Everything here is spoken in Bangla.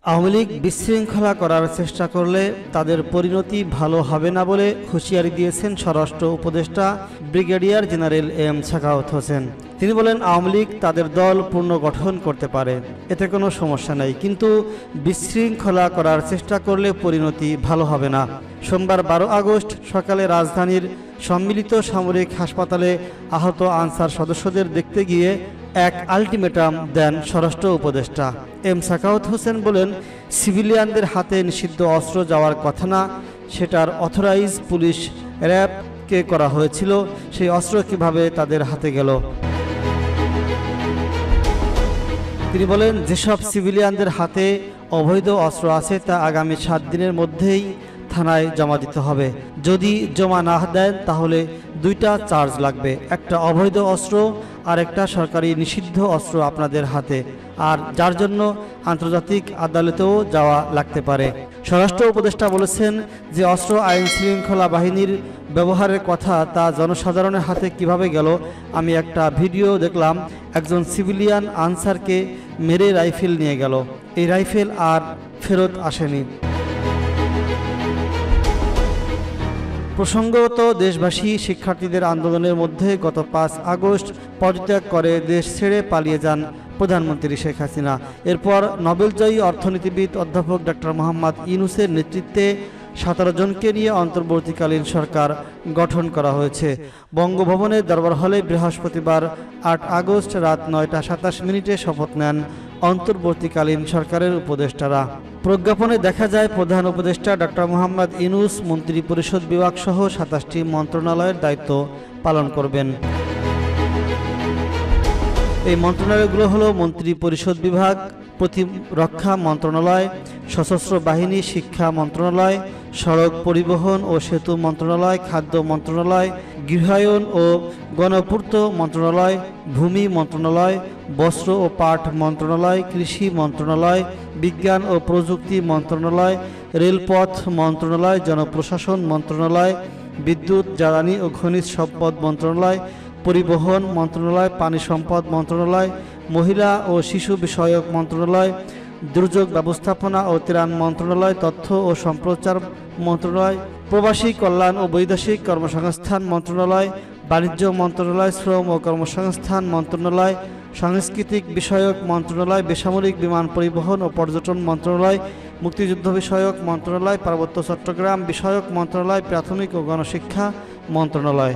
আওয়ামী লীগ বিশৃঙ্খলা করার চেষ্টা করলে তাদের পরিণতি ভালো হবে না বলে হুঁশিয়ারি দিয়েছেন স্বরাষ্ট্র উপদেষ্টা brigadier general M Sakhawat Hossain. তিনি বলেন, আওয়ামী লীগ তাদের দল পুনর্গঠন করতে পারে, এতে কোনো সমস্যা নেই, কিন্তু বিশৃঙ্খলা করার চেষ্টা করলে পরিণতি ভালো হবে না। সোমবার 12 আগস্ট সকালে রাজধানীর সম্মিলিত সামরিক হাসপাতালে আহত আনসার সদস্যদের দেখতে গিয়ে এক আলটিমেটাম দেন স্বরাষ্ট্র উপদেষ্টা। এম সাখাওয়াত হোসেন বলেন, সিভিলিয়ানদের হাতে নিষিদ্ধ অস্ত্র যাওয়ার কথা না, সেটার অথরাইজ পুলিশ র্যাবকে করা হয়েছিল, সেই অস্ত্র কিভাবে তাদের হাতে গেল। তিনি বলেন, যেসব সিভিলিয়ানদের হাতে অবৈধ অস্ত্র আছে তা আগামী 7 দিনের মধ্যেই থানায় জমা দিতে হবে। যদি জমা না দেন তাহলে 2টা চার্জ লাগবে, একটা অবৈধ অস্ত্র আর একটা সরকারি নিষিদ্ধ অস্ত্র আপনাদের হাতে, আর যার জন্য আন্তর্জাতিক আদালতেও যাওয়া লাগতে পারে। স্বরাষ্ট্র উপদেষ্টা বলেছেন যে অস্ত্র আইন শৃঙ্খলা বাহিনীর ব্যবহারের কথা তা জনসাধারণের হাতে কিভাবে গেল। আমি একটা ভিডিও দেখলাম, একজন সিভিলিয়ান আনসারকে মেরে রাইফেল নিয়ে গেল, এই রাইফেল আর ফেরত আসেনি। প্রসঙ্গত, দেশবাসী শিক্ষার্থীদের আন্দোলনের মধ্যে গত 5 আগস্ট পদত্যাগ করে দেশ ছেড়ে পালিয়ে যান প্রধানমন্ত্রী শেখ হাসিনা। এরপর নোবেলজয়ী অর্থনীতিবিদ অধ্যাপক ডক্টর মোহাম্মদ ইউনূসের নেতৃত্বে 17 জনকে নিয়ে অন্তর্বর্তীকালীন সরকার গঠন করা হয়েছে। বঙ্গভবনের দরবার হলে বৃহস্পতিবার 8 আগস্ট রাত 9টা 27 মিনিটে শপথ নেন অন্তর্বর্তীকালীন সরকারের উপদেষ্টারা। প্রজ্ঞাপনে দেখা যায়, প্রধান উপদেষ্টা ডক্টর মোহাম্মদ ইউনূস মন্ত্রী পরিষদ বিভাগ সহ 27টি মন্ত্রণালয়ের দায়িত্ব পালন করবেন। এই মন্ত্রণালয়গুলো হলো মন্ত্রী পরিষদ বিভাগ, প্রতিরক্ষা মন্ত্রণালয়, সশস্ত্র বাহিনী, শিক্ষা মন্ত্রণালয়, সড়ক পরিবহন ও সেতু মন্ত্রণালয়, খাদ্য মন্ত্রণালয়, গৃহায়ন ও গণপূর্ত মন্ত্রণালয়, ভূমি মন্ত্রণালয়, বস্ত্র ও পাট মন্ত্রণালয়, কৃষি মন্ত্রণালয়, বিজ্ঞান ও প্রযুক্তি মন্ত্রণালয়, রেলপথ মন্ত্রণালয়, জনপ্রশাসন মন্ত্রণালয়, বিদ্যুৎ, জ্বালানি ও খনিজ সম্পদ মন্ত্রণালয়, পরিবহন মন্ত্রণালয়, পানি সম্পদ মন্ত্রণালয়, মহিলা ও শিশু বিষয়ক মন্ত্রণালয়, দুর্যোগ ব্যবস্থাপনা ও ত্রাণ মন্ত্রণালয়, তথ্য ও সম্প্রচার মন্ত্রণালয়, প্রবাসী কল্যাণ ও বৈদেশিক কর্মসংস্থান মন্ত্রণালয়, বাণিজ্য মন্ত্রণালয়, শ্রম ও কর্মসংস্থান মন্ত্রণালয়, সাংস্কৃতিক বিষয়ক মন্ত্রণালয়, বেসামরিক বিমান পরিবহন ও পর্যটন মন্ত্রণালয়, মুক্তিযুদ্ধ বিষয়ক মন্ত্রণালয়, পার্বত্য চট্টগ্রাম বিষয়ক মন্ত্রণালয়, প্রাথমিক ও গণশিক্ষা মন্ত্রণালয়।